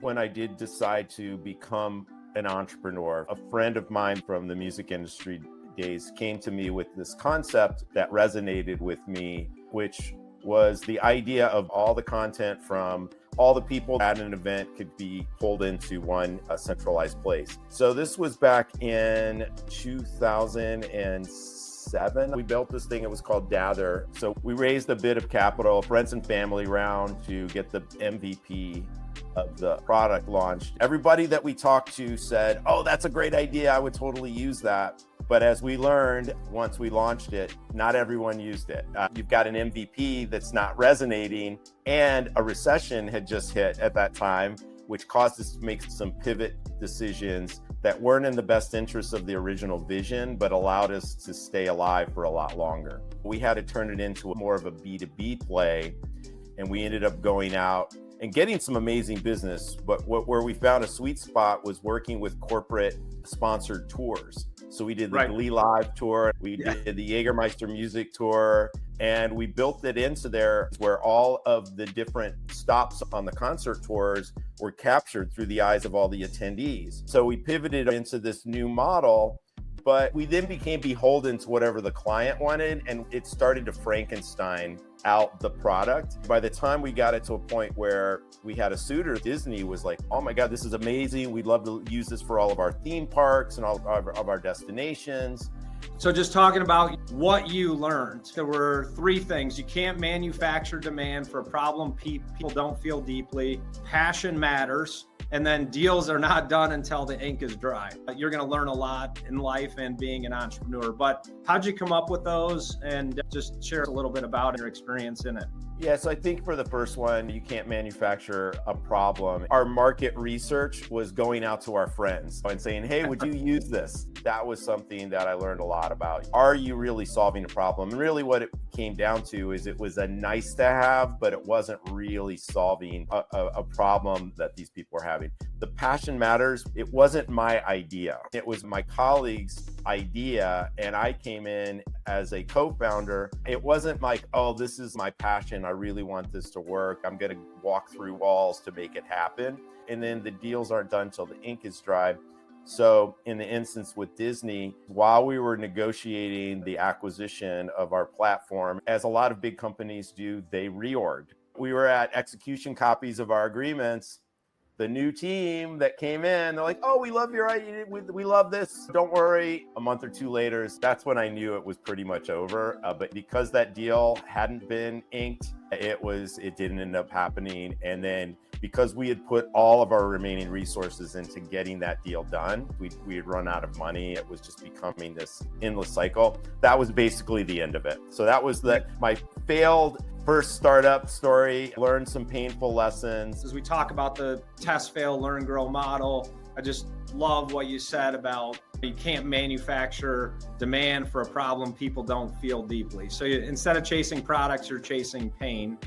When I did decide to become an entrepreneur, a friend of mine from the music industry days came to me with this concept that resonated with me, which was the idea of all the content from all the people at an event could be pulled into one centralized place. So this was back in 2007. We built this thing, it was called Dather. So we raised a bit of capital, friends and family round, to get the MVP of the product launched. Everybody that we talked to said, oh, that's a great idea, I would totally use that. But as we learned, once we launched it, not everyone used it. You've got an MVP that's not resonating, and a recession had just hit at that time, which caused us to make some pivot decisions that weren't in the best interest of the original vision, but allowed us to stay alive for a lot longer. We had to turn it into more of a B2B play, and we ended up going out and getting some amazing business. But where we found a sweet spot was working with corporate sponsored tours. So we did the Glee Live tour, we did the Jägermeister music tour, and we built it into there where all of the different stops on the concert tours were captured through the eyes of all the attendees. So we pivoted into this new model, but we then became beholden to whatever the client wanted, and it started to Frankenstein out the product. By the time we got it to a point where we had a suitor, Disney was like, oh my God, this is amazing. We'd love to use this for all of our theme parks and all of our destinations. So just talking about what you learned, there were three things. You can't manufacture demand for a problem people don't feel deeply. Passion matters. And then deals are not done until the ink is dry. You're going to learn a lot in life and being an entrepreneur. But how'd you come up with those? And just share a little bit about your experience in it. Yeah, so I think for the first one, you can't manufacture a problem. Our market research was going out to our friends and saying, hey, would you use this? That was something that I learned a lot about. Are you really solving a problem? And really what it came down to is it was a nice to have, but it wasn't really solving a problem that these people were having. The passion matters. It wasn't my idea. It was my colleague's idea, and I came in as a co-founder. It wasn't like, oh, this is my passion, I really want this to work, I'm going to walk through walls to make it happen. And then the deals aren't done till the ink is dry. So in the instance with Disney, while we were negotiating the acquisition of our platform, as a lot of big companies do, they reorged. We were at execution copies of our agreements. The new team that came in, they're like, oh, we love your idea. We love this. Don't worry. A month or two later, that's when I knew it was pretty much over. But because that deal hadn't been inked, it didn't end up happening. And then because we had put all of our remaining resources into getting that deal done, we had run out of money. It was just becoming this endless cycle. That was basically the end of it. So that was my failed first startup story. Learned some painful lessons. As we talk about the test, fail, learn, grow model, I just love what you said about you can't manufacture demand for a problem people don't feel deeply. So instead of chasing products, you're chasing pain.